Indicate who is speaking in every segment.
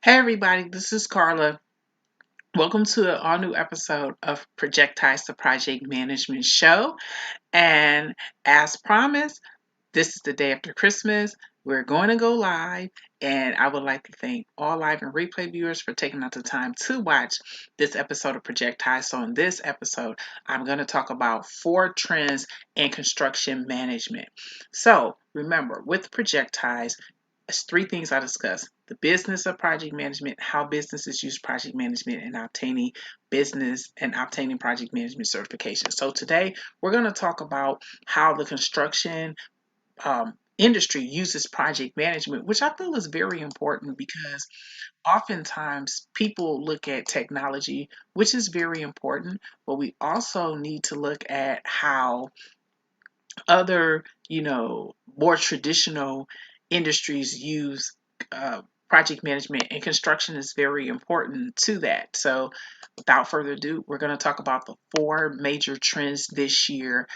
Speaker 1: Hey everybody, this is Carla. Welcome to an all new episode of Projectized, the Project Management Show. And as promised, this is the day after Christmas. We're going to go live, and I would like to thank all live and replay viewers for taking out the time to watch this episode of Projectized. So, in this episode, I'm going to talk about 4 trends in construction management. So, remember, with Projectized, it's 3 things I discussed: the business of project management, how businesses use project management, and obtaining project management certification. So today we're going to talk about how the construction industry uses project management, which I feel is very important because oftentimes people look at technology, which is very important, but we also need to look at how other, more traditional industries use project management, and construction is very important to that. So, without further ado, we're going to talk about the 4 major trends this year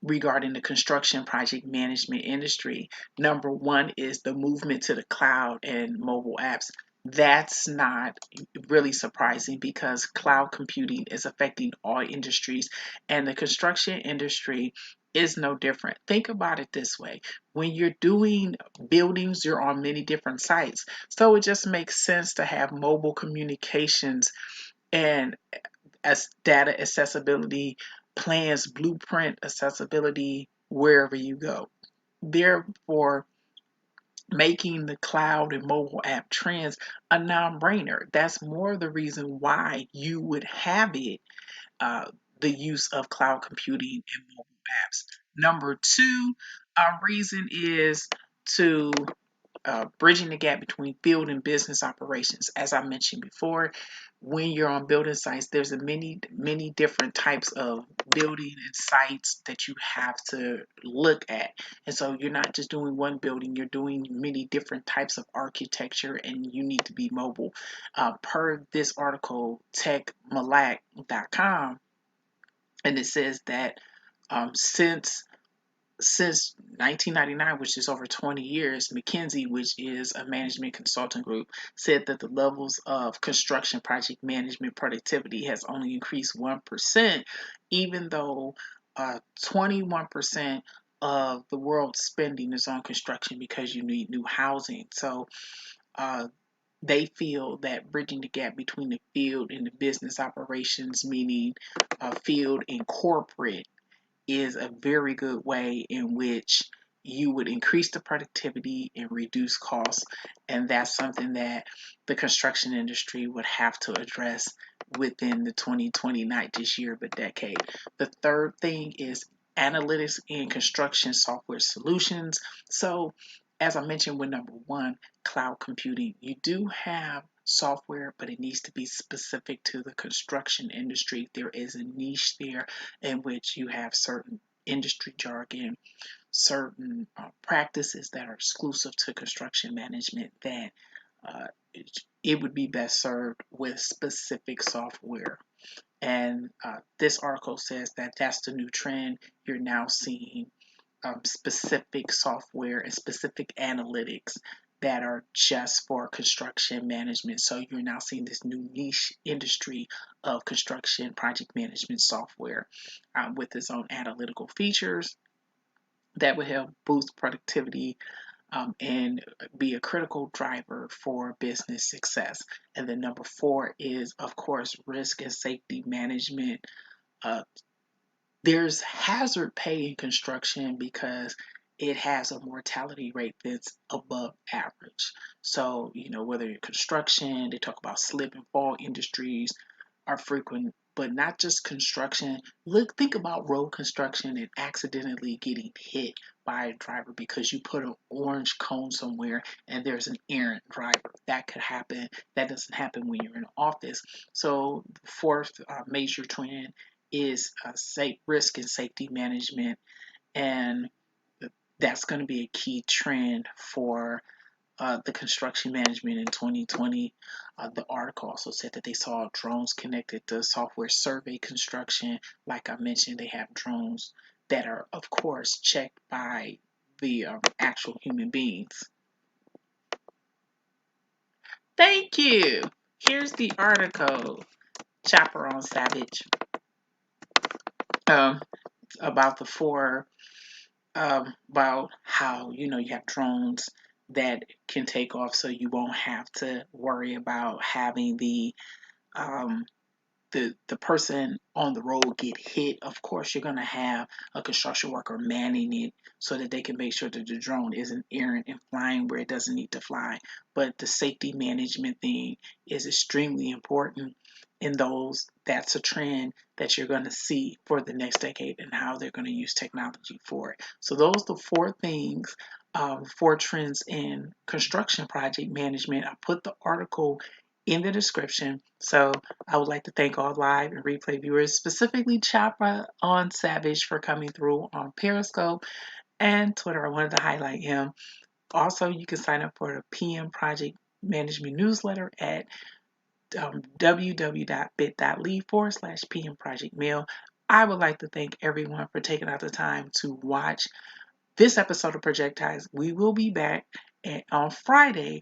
Speaker 1: regarding the construction project management industry. Number one is the movement to the cloud and mobile apps. That's not really surprising because cloud computing is affecting all industries, and the construction industry is no different. Think about it this way: when you're doing buildings, you're on many different sites. So it just makes sense to have mobile communications and as data accessibility, plans, blueprint accessibility wherever you go. Therefore, making the cloud and mobile app trends a non-brainer. That's more the reason why you would have it, uh, the use of cloud computing and mobile apps. Number two, reason is to bridging the gap between field and business operations. As I mentioned before, when you're on building sites, there's many different types of building and sites that you have to look at. And so you're not just doing one building, you're doing many different types of architecture, and you need to be mobile. Per this article, techmalak.com, and it says that since 1999, which is over 20 years, McKinsey, which is a management consulting group, said that the levels of construction project management productivity has only increased 1%, even though 21% of the world's spending is on construction because you need new housing. So uh, they feel that bridging the gap between the field and the business operations, meaning field and corporate, is a very good way in which you would increase the productivity and reduce costs. And that's something that the construction industry would have to address within the 2020, not this year, but decade. The third thing is analytics in construction software solutions. So, as I mentioned with number one, cloud computing, you do have software, but it needs to be specific to the construction industry. There is a niche there in which you have certain industry jargon, certain practices that are exclusive to construction management that uh, it would be best served with specific software. And this article says that that's the new trend. You're now seeing specific software and specific analytics that are just for construction management. So you're now seeing this new niche industry of construction project management software with its own analytical features that will help boost productivity and be a critical driver for business success. And then number four is, of course, risk and safety management. Uh, there's hazard pay in construction because it has a mortality rate that's above average. So, whether you're construction, they talk about slip and fall industries are frequent, but not just construction. Think about road construction and accidentally getting hit by a driver because you put an orange cone somewhere and there's an errant driver. That could happen. That doesn't happen when you're in an office. So, the fourth major trend is safe risk and safety management, and that's going to be a key trend for the construction management in 2020. The article also said that they saw drones connected to software survey construction. Like I mentioned, they have drones that are, of course, checked by the actual human beings. Thank you. Here's the article, Chopper on Savage, um, about the four, about how, you have drones that can take off so you won't have to worry about having um, the person on the road get hit. Of course, you're going to have a construction worker manning it so that they can make sure that the drone isn't errant and flying where it doesn't need to fly. But the safety management thing is extremely important in those. That's a trend that you're going to see for the next decade and how they're going to use technology for it. So those are the four things, four trends in construction project management. I put the article in the description. So I would like to thank all live and replay viewers, specifically Chopra on Savage for coming through on Periscope and Twitter. I wanted to highlight him. Also, you can sign up for the PM Project Management newsletter at www.bit.ly/PM Project Mail. I would like to thank everyone for taking out the time to watch this episode of Projectized. We will be back on Friday